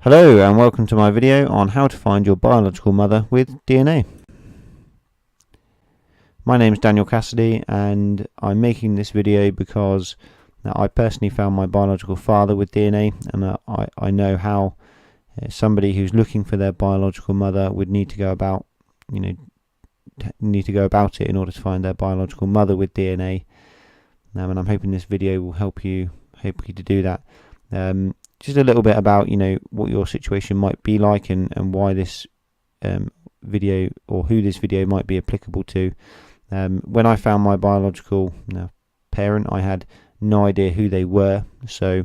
Hello and welcome to my video on how to find your biological mother with DNA. My name is Daniel Cassidy and I'm making this video because I personally found my biological father with DNA, and I know how somebody who's looking for their biological mother would need to go about it in order to find their biological mother with DNA. And I'm hoping this video will help you to do that. Just a little bit about what your situation might be like and why this video, or who this video might be applicable to. When I found my biological parent, I had no idea who they were, so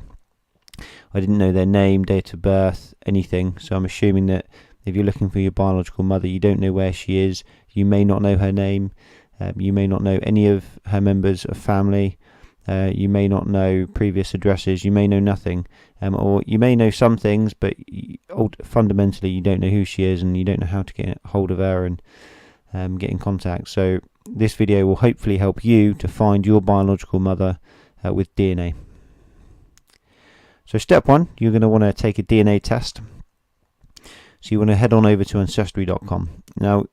I didn't know their name, date of birth, anything. So I'm assuming that if you're looking for your biological mother, you don't know where she is. You may not know her name. You may not know any of her members of family. You may not know previous addresses. You may know nothing, or you may know some things, but fundamentally you don't know who she is, and you don't know how to get hold of her and get in contact. So this video will hopefully help you to find your biological mother with DNA. So step one, you're going to want to take a DNA test. So you want to head on over to Ancestry.com. Now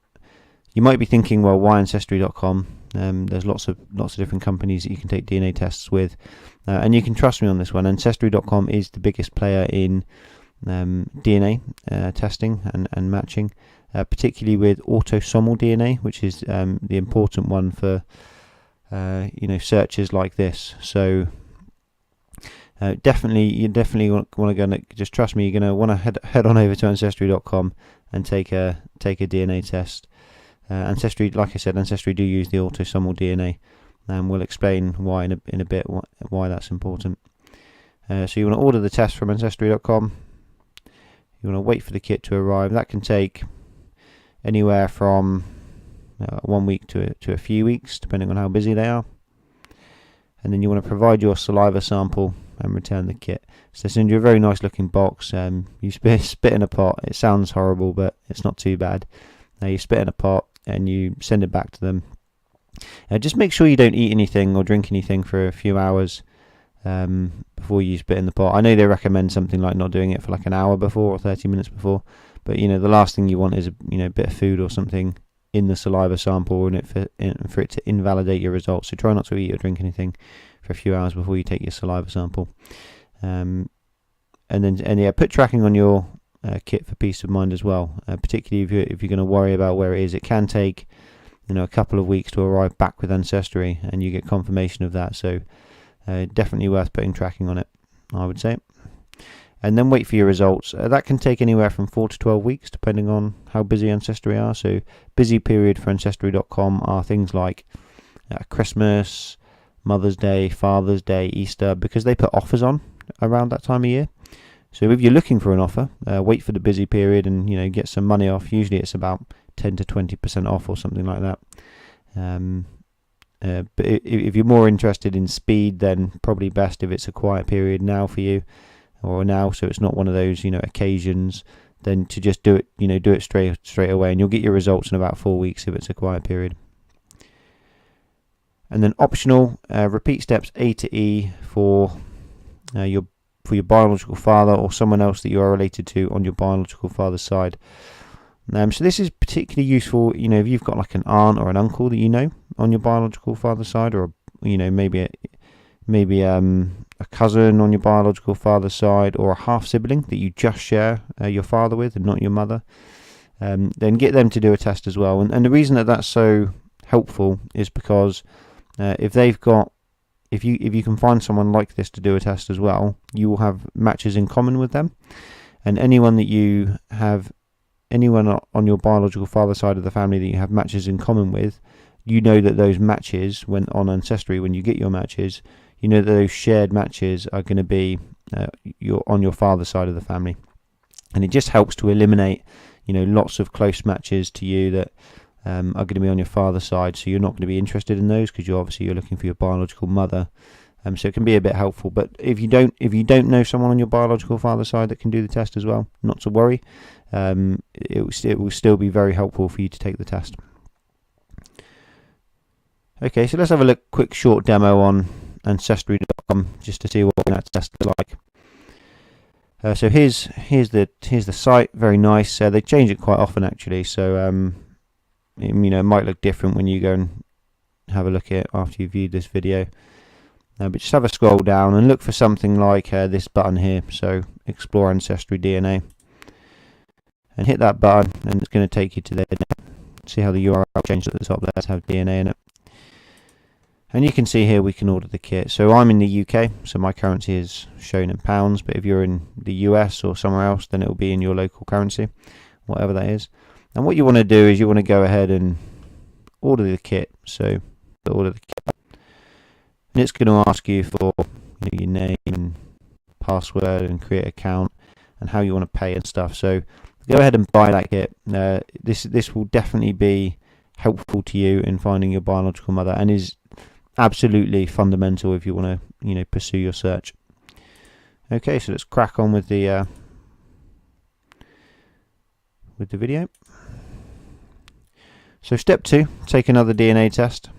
you might be thinking, well, why Ancestry.com? There's lots of different companies that you can take DNA tests with, and you can trust me on this one. Ancestry.com is the biggest player in DNA testing and matching, particularly with autosomal DNA, which is the important one for searches like this. So you definitely want to go and just trust me. You're going to want to head on over to Ancestry.com and take a DNA test. Ancestry, like I said, Ancestry do use the autosomal DNA, and we'll explain why in a bit why that's important. So you want to order the test from Ancestry.com. You want to wait for the kit to arrive. That can take anywhere from 1 week to a few weeks, depending on how busy they are. And then you want to provide your saliva sample and return the kit. So they send you a very nice looking box. You spit in a pot. It sounds horrible, but it's not too bad. Now you spit in a pot and you send it back to them. Just make sure you don't eat anything or drink anything for a few hours before you spit in the pot. I know they recommend something like not doing it for like an hour before or 30 minutes before, but the last thing you want is a bit of food or something in the saliva sample and for it to invalidate your results. So try not to eat or drink anything for a few hours before you take your saliva sample. And put tracking on your kit for peace of mind as well, particularly if you're going to worry about where it is. It can take a couple of weeks to arrive back with Ancestry, and you get confirmation of that. So definitely worth putting tracking on it, I would say. And then wait for your results. That can take anywhere from 4 to 12 weeks, depending on how busy Ancestry are. So busy period for Ancestry.com are things like Christmas, Mother's Day, Father's Day, Easter, because they put offers on around that time of year. So if you're looking for an offer, wait for the busy period and get some money off. Usually it's about 10 to 20% off or something like that. But if you're more interested in speed, then probably best if it's a quiet period now for you, or now, so it's not one of those occasions, then to just do it straight away, and you'll get your results in about 4 weeks if it's a quiet period. And then optional, repeat steps A to E for your biological father or someone else that you are related to on your biological father's side. So this is particularly useful, if you've got like an aunt or an uncle that you know on your biological father's side, or maybe a cousin on your biological father's side, or a half sibling that you just share your father with and not your mother. Then get them to do a test as well. And the reason that that's so helpful is because if you can find someone like this to do a test as well, you will have matches in common with them. And anyone on your biological father side of the family that you have matches in common with, that those matches, when on Ancestry, when you get your matches, that those shared matches are going to be on your father's side of the family. And it just helps to eliminate lots of close matches to you that are going to be on your father's side, so you're not going to be interested in those because you're looking for your biological mother. So it can be a bit helpful. But if you don't know someone on your biological father's side that can do the test as well, not to worry. It will still be very helpful for you to take the test. Okay, so let's have a quick short demo on Ancestry.com just to see what that test is like. So here's the site. Very nice. They change it quite often actually. So it might look different when you go and have a look at it after you've viewed this video. But just have a scroll down and look for something like this button here. So Explore Ancestry DNA, and hit that button, and it's going to take you to there. See how the URL changed at the top there to have DNA in it. And you can see here we can order the kit. So I'm in the UK, so my currency is shown in pounds, but if you're in the US or somewhere else, then it will be in your local currency, whatever that is. And what you want to do is you want to go ahead and order the kit. So order the kit, and it's going to ask you for your name and password and create an account and how you want to pay and stuff. So go ahead and buy that kit. This will definitely be helpful to you in finding your biological mother, and is absolutely fundamental if you want to pursue your search. Okay, so let's crack on with the video. So step 2, take another DNA test.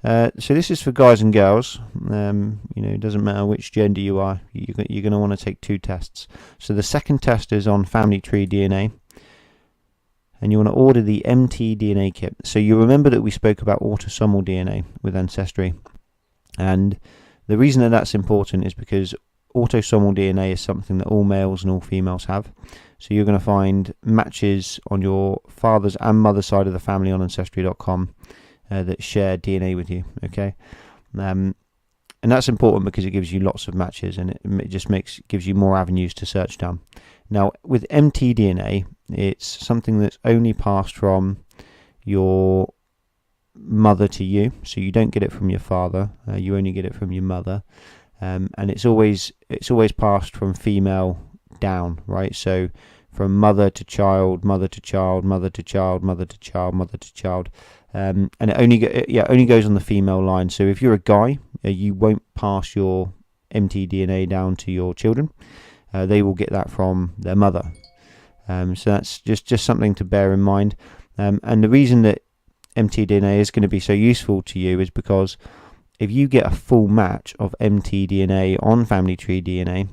So this is for guys and girls. It doesn't matter which gender you are, you're going to want to take 2 tests. So the second test is on family tree DNA, and you want to order the mtDNA kit. So you remember that we spoke about autosomal DNA with Ancestry, and the reason that that's important is because autosomal DNA is something that all males and all females have. So you're going to find matches on your father's and mother's side of the family on Ancestry.com that share DNA with you. Okay, and that's important because it gives you lots of matches, and it just gives you more avenues to search down. Now with mtDNA, it's something that's only passed from your mother to you, so you don't get it from your father, you only get it from your mother, and it's always passed from female down, right? So from mother to child, mother to child, mother to child, mother to child, mother to child, and it only goes on the female line. So if you're a guy, you won't pass your mtDNA down to your children. They will get that from their mother. So that's just something to bear in mind. And the reason that mtDNA is going to be so useful to you is because if you get a full match of mtDNA on family tree DNA,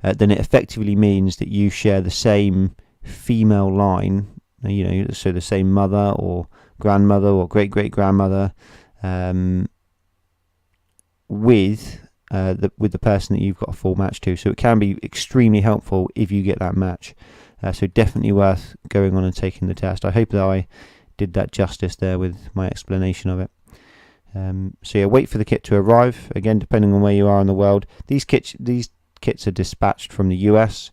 then it effectively means that you share the same female line, so the same mother or grandmother or great-great-grandmother with the person that you've got a full match to. So it can be extremely helpful if you get that match. So definitely worth going on and taking the test. I hope that I did that justice there with my explanation of it. So yeah, wait for the kit to arrive. Again, depending on where you are in the world, these kits are dispatched from the US,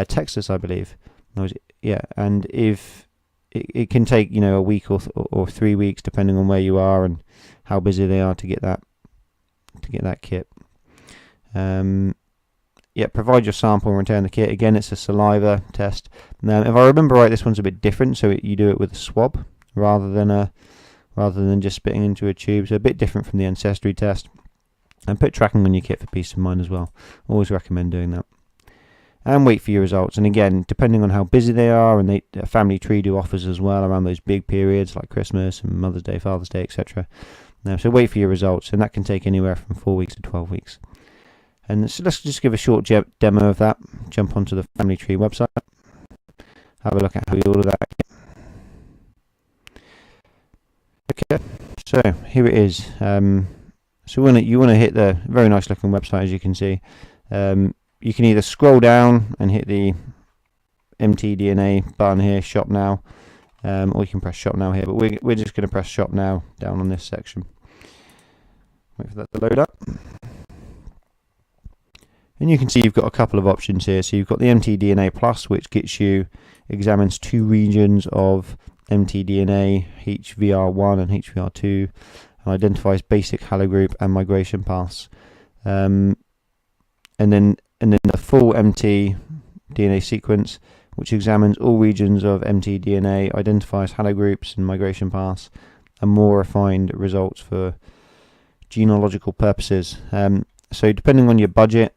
Texas, I believe. Yeah, and if it can take a week or 3 weeks, depending on where you are and how busy they are to get that kit. Yeah, provide your sample and return the kit. Again, it's a saliva test. Now, if I remember right, this one's a bit different. So you do it with a swab rather than just spitting into a tube. So a bit different from the Ancestry test. And put tracking on your kit for peace of mind as well. Always recommend doing that. And wait for your results. And again, depending on how busy they are, and Family Tree do offers as well around those big periods like Christmas and Mother's Day, Father's Day, etc. So wait for your results, and that can take anywhere from 4 weeks to 12 weeks. And so let's just give a short demo of that. Jump onto the Family Tree website. Have a look at how you order that. Okay, so here it is. So you want to hit the very nice looking website, as you can see. You can either scroll down and hit the mtDNA button here, shop now, or you can press shop now here, but we're just going to press shop now down on this section. Wait for that to load up. And you can see you've got a couple of options here. So you've got the mtDNA Plus, which examines 2 regions of mtDNA, HVR1 and HVR2, and identifies basic halogroup and migration paths. And then the full mtDNA sequence, which examines all regions of mtDNA, identifies halogroups and migration paths, and more refined results for genealogical purposes. So depending on your budget,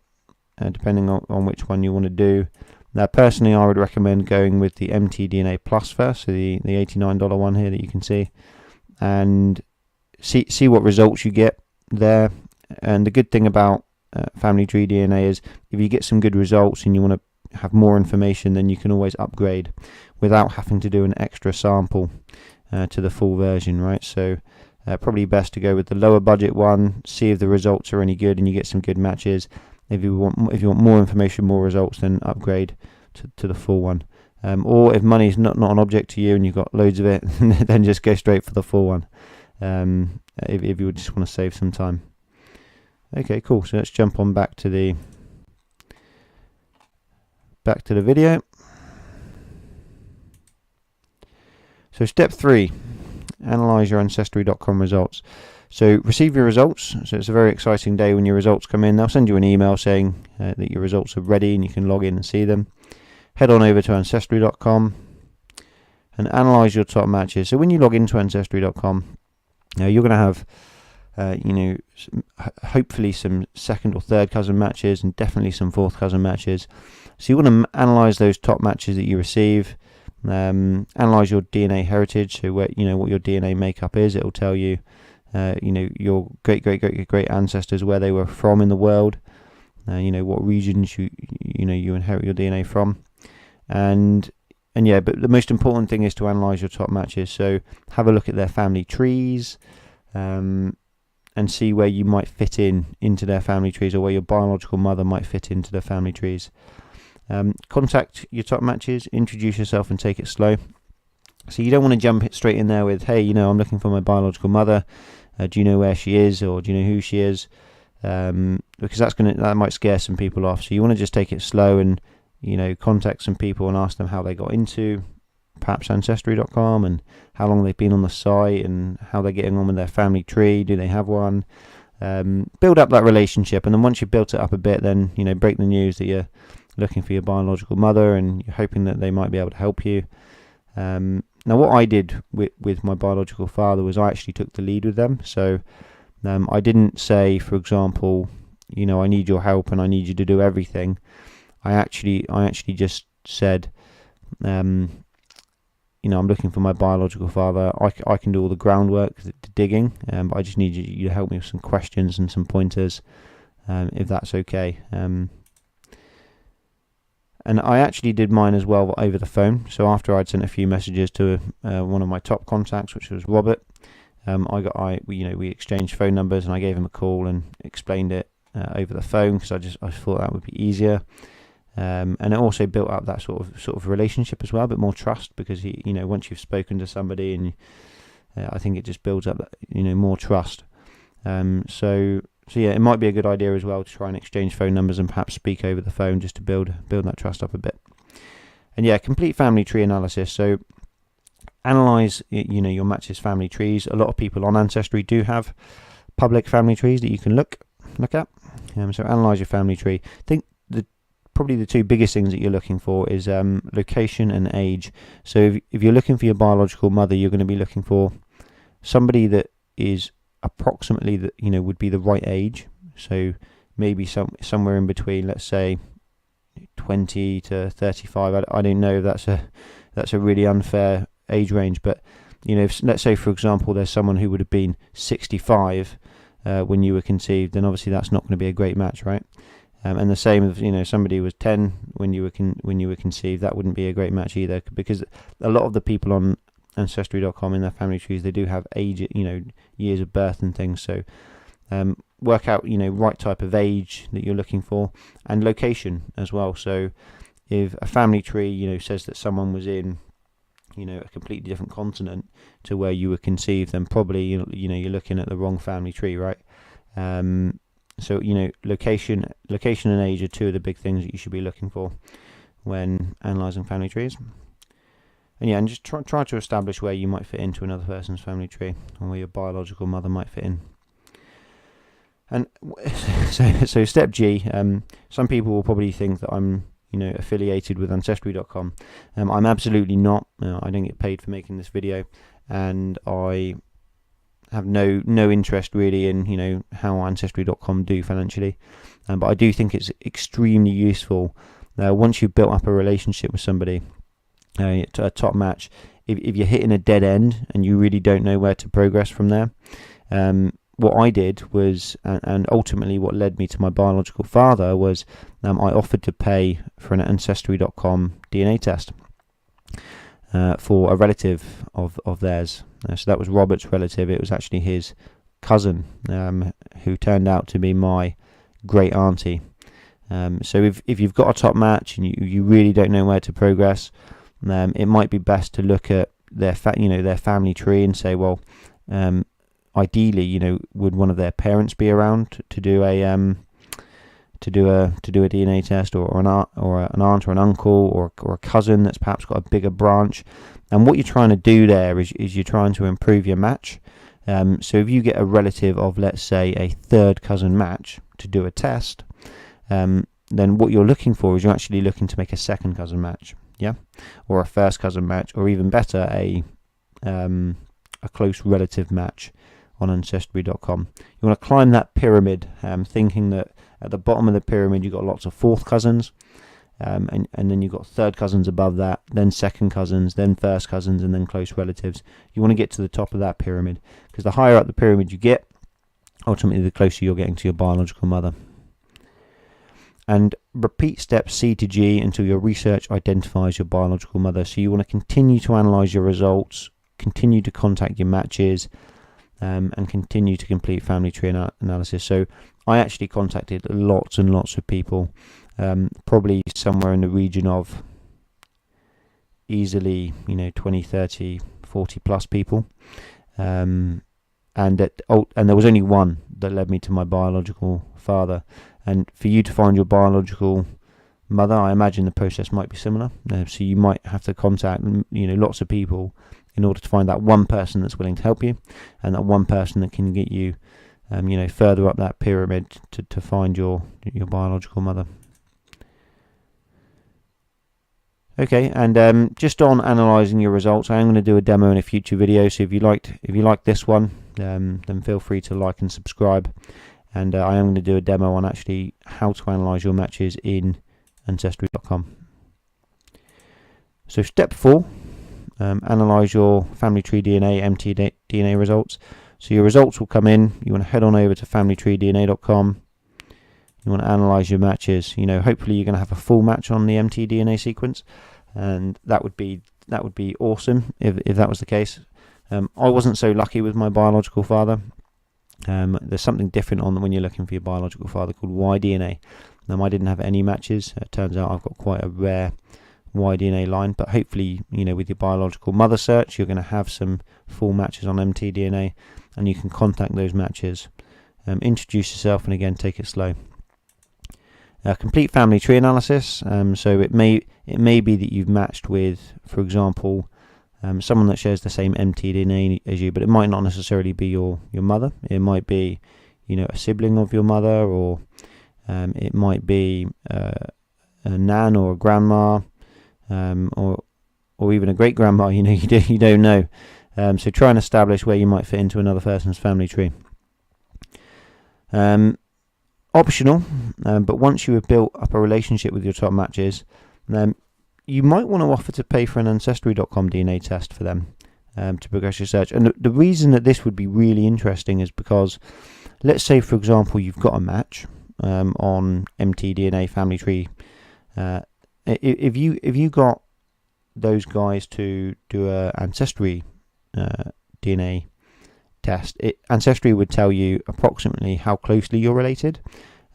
depending on which one you want to do. Now, personally, I would recommend going with the mtDNA Plus first, so the $89 one here that you can see, and see what results you get there. And the good thing about family tree DNA is if you get some good results and you want to have more information, then you can always upgrade without having to do an extra sample to the full version, right? So probably best to go with the lower budget one, see if the results are any good and you get some good matches. If you want more information, more results, then upgrade to the full one. Or if money is not an object to you and you've got loads of it, then just go straight for the full one. If you just want to save some time. Okay, cool. So let's jump on back to the video. So step 3, analyze your Ancestry.com results. So receive your results. So it's a very exciting day when your results come in. They'll send you an email saying that your results are ready and you can log in and see them. Head on over to Ancestry.com and analyze your top matches. So when you log into Ancestry.com, you're going to have hopefully some second or third cousin matches and definitely some fourth cousin matches. So you want to analyze those top matches that you receive. Analyze your DNA heritage, so what your DNA makeup is. It will tell you, your great ancestors, where they were from in the world. What regions you inherit your DNA from, but the most important thing is to analyze your top matches. So have a look at their family trees, and see where you might fit into their family trees, or where your biological mother might fit into their family trees. Contact your top matches, introduce yourself and take it slow. So you don't want to jump straight in there with, hey, I'm looking for my biological mother. Do you know where she is, or do you know who she is? Because that might scare some people off. So you want to just take it slow and contact some people and ask them how they got into perhaps Ancestry.com and how long they've been on the site and how they're getting on with their family tree. Do they have one? Build up that relationship, and then once you've built it up a bit, then break the news that you're looking for your biological mother and you're hoping that they might be able to help you. Now what I did with my biological father was I actually took the lead with them. So I didn't say, for example, I need your help and I need you to do everything. I actually just said, I'm looking for my biological father. I can do all the groundwork, the digging, but I just need you to help me with some questions and some pointers, if that's okay. And I actually did mine as well over the phone. So after I'd sent a few messages to one of my top contacts, which was Robert, we exchanged phone numbers, and I gave him a call and explained it over the phone because I thought that would be easier. And it also built up that sort of relationship as well, a bit more trust, because once you've spoken to somebody, and I think it just builds up more trust. So yeah, it might be a good idea as well to try and exchange phone numbers and perhaps speak over the phone just to build that trust up a bit. And yeah, complete family tree analysis. So analyze your matches family trees. A lot of people on Ancestry do have public family trees that you can look at. So analyze your family tree. I think probably the two biggest things that you're looking for is location and age. So if you're looking for your biological mother, you're going to be looking for somebody that is approximately would be the right age. So maybe somewhere in between, let's say 20 to 35. I don't know if that's a really unfair age range, but let's say, for example, there's someone who would have been 65 when you were conceived, then obviously that's not going to be a great match, right? And the same if somebody was 10 when you were conceived, that wouldn't be a great match either, because a lot of the people on Ancestry.com in their family trees, they do have age, years of birth and things. So work out right type of age that you're looking for, and location as well. So if a family tree says that someone was in a completely different continent to where you were conceived, then probably you're looking at the wrong family tree, right? So location and age are two of the big things that you should be looking for when analysing family trees. And just try to establish where you might fit into another person's family tree, or where your biological mother might fit in. And so step G, some people will probably think that I'm affiliated with Ancestry.com. I'm absolutely not. I don't get paid for making this video, and I have no interest really in how Ancestry.com do financially. But I do think it's extremely useful once you've built up a relationship with somebody, a top match. If you're hitting a dead end and you really don't know where to progress from there, what I did was, and ultimately what led me to my biological father was, I offered to pay for an Ancestry.com DNA test for a relative of theirs. So that was Robert's relative. It was actually his cousin, who turned out to be my great auntie. So if you've got a top match and you really don't know where to progress, it might be best to look at their their family tree and say, well, ideally, would one of their parents be around to do a DNA test, or an aunt or an uncle or a cousin that's perhaps got a bigger branch. And what you're trying to do there is you're trying to improve your match. So if you get a relative of, let's say, a third cousin match to do a test, then what you're looking for is you're actually looking to make a second cousin match, or a first cousin match, or even better, a close relative match on Ancestry.com. You want to climb that pyramid, thinking that at the bottom of the pyramid you've got lots of fourth cousins, and then you've got third cousins above that, then second cousins, then first cousins, and then close relatives. You want to get to the top of that pyramid, because the higher up the pyramid you get, ultimately the closer you're getting to your biological mother. And repeat steps C to G until your research identifies your biological mother. So you want to continue to analyse your results, continue to contact your matches, and continue to complete family tree analysis. So I actually contacted lots and lots of people, probably somewhere in the region of easily 20, 30, 40 plus people, and there was only one that led me to my biological father. And for you to find your biological mother, I imagine the process might be similar. So you might have to contact lots of people in order to find that one person that's willing to help you, and that one person that can get you further up that pyramid to find your biological mother. Okay, and just on analysing your results, I am going to do a demo in a future video. So if you like this one, then feel free to like and subscribe. And I am going to do a demo on actually how to analyse your matches in Ancestry.com. So step 4, analyse your family tree DNA, mtDNA results. So your results will come in. You want to head on over to familytreedna.com. You want to analyse your matches. Hopefully you're going to have a full match on the mtDNA sequence, and that would be awesome if that was the case. I wasn't so lucky with my biological father. There's something different on when you're looking for your biological father called Y-DNA. I didn't have any matches. It turns out I've got quite a rare Y-DNA line, but hopefully, with your biological mother search, you're going to have some full matches on mtDNA, and you can contact those matches, introduce yourself, and again, take it slow. Complete family tree analysis. So it may be that you've matched with, for example, someone that shares the same mtDNA as you, but it might not necessarily be your mother. It might be, a sibling of your mother, or it might be a nan or a grandma, or even a great grandma. You don't know. So try and establish where you might fit into another person's family tree. Optional, but once you have built up a relationship with your top matches, you might want to offer to pay for an Ancestry.com DNA test for them to progress your search. And the reason that this would be really interesting is because, let's say, for example, you've got a match on mtDNA family tree. If you got those guys to do a Ancestry DNA test, Ancestry would tell you approximately how closely you're related.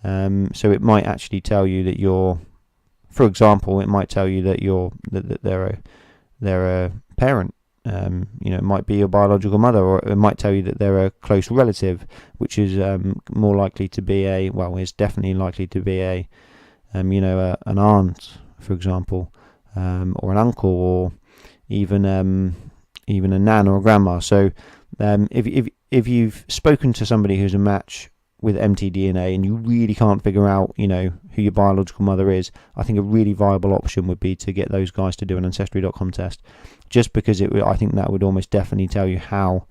So it might actually tell you that you're, for example, it might tell you that they're a parent. It might be your biological mother, or it might tell you that they're a close relative, which is more likely to be is definitely likely to be an aunt, for example, or an uncle, or even a nan or a grandma. So if you've spoken to somebody who's a match with mtDNA and you really can't figure out who your biological mother is, I think a really viable option would be to get those guys to do an Ancestry.com test, just because I think that would almost definitely tell you how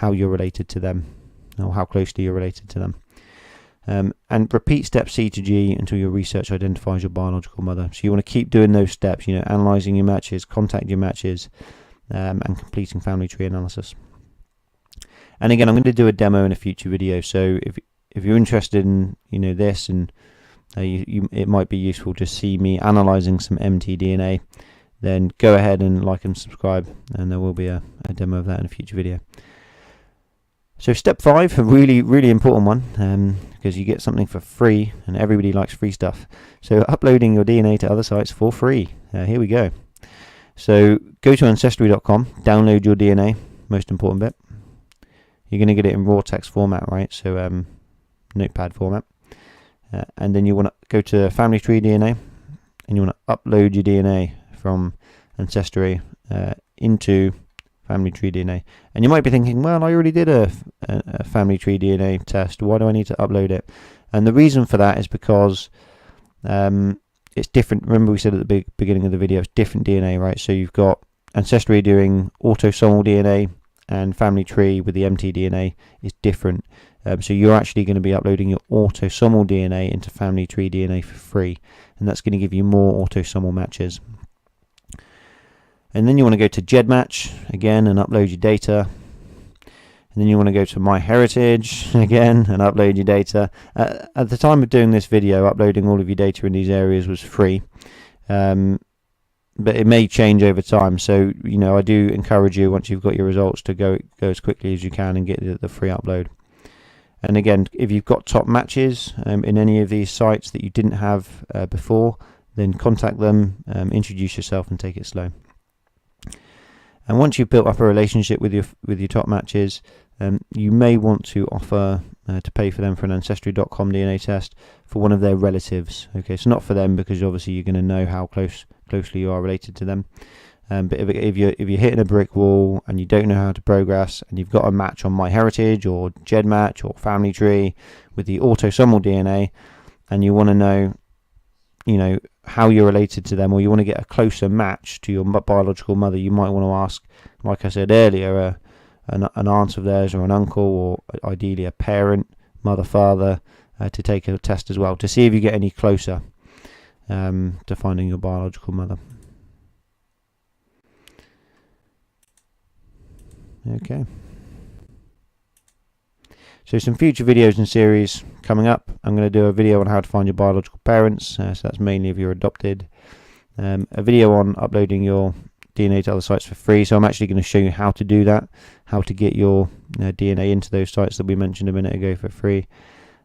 you're related to them, or how closely you're related to them. And repeat step C to G until your research identifies your biological mother. So you want to keep doing those steps, analysing your matches, contact your matches, and completing family tree analysis. And again, I'm going to do a demo in a future video, so if you're interested in this, and it might be useful to see me analysing some mtDNA, then go ahead and like and subscribe, and there will be a demo of that in a future video. So step 5, a really, really important one, because you get something for free, and everybody likes free stuff. So uploading your DNA to other sites for free. Here we go. So go to Ancestry.com, download your DNA, most important bit. You're going to get it in raw text format, right? So notepad format. And then you want to go to Family Tree DNA, and you want to upload your DNA from Ancestry into Family Tree DNA. And you might be thinking, well, I already did a Family Tree DNA test. Why do I need to upload it? And the reason for that is because it's different. Remember, we said at the beginning of the video, it's different DNA, right? So you've got Ancestry doing autosomal DNA, and Family Tree with the mtDNA is different. So you're actually going to be uploading your autosomal DNA into Family Tree DNA for free, and that's going to give you more autosomal matches. And then you want to go to GEDmatch again and upload your data. And then you want to go to MyHeritage again and upload your data. At the time of doing this video, uploading all of your data in these areas was free, but it may change over time. So I do encourage you, once you've got your results, to go as quickly as you can and get the free upload. And again, if you've got top matches in any of these sites that you didn't have before, then contact them, introduce yourself, and take it slow. And once you've built up a relationship with your top matches, you may want to offer to pay for them for an Ancestry.com DNA test for one of their relatives. Okay, so not for them, because obviously you're going to know how closely you are related to them. But if you're hitting a brick wall and you don't know how to progress, and you've got a match on MyHeritage or GEDmatch or Family Tree with the autosomal DNA, and you want to know, how you're related to them, or you want to get a closer match to your biological mother, you might want to ask, like I said earlier, an aunt of theirs or an uncle, or ideally a parent, mother, father, to take a test as well, to see if you get any closer to finding your biological mother. Okay. So some future videos and series coming up. I'm going to do a video on how to find your biological parents, so that's mainly if you're adopted. A video on uploading your DNA to other sites for free, so I'm actually going to show you how to do that, how to get your DNA into those sites that we mentioned a minute ago for free.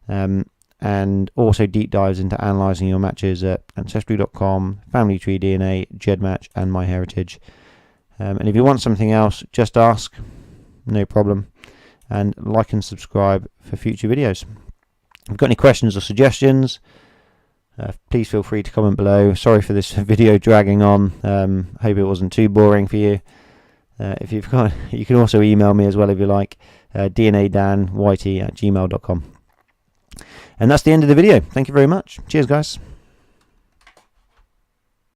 And also deep dives into analysing your matches at Ancestry.com, Family Tree DNA, GEDmatch, and MyHeritage. And if you want something else, just ask, no problem. And like and subscribe for future videos. If you've got any questions or suggestions, please feel free to comment below. Sorry for this video dragging on. Hope it wasn't too boring for you. If you've got, you can also email me as well if you like, dnadanwhitey@gmail.com. And that's the end of the video. Thank you very much. Cheers, guys.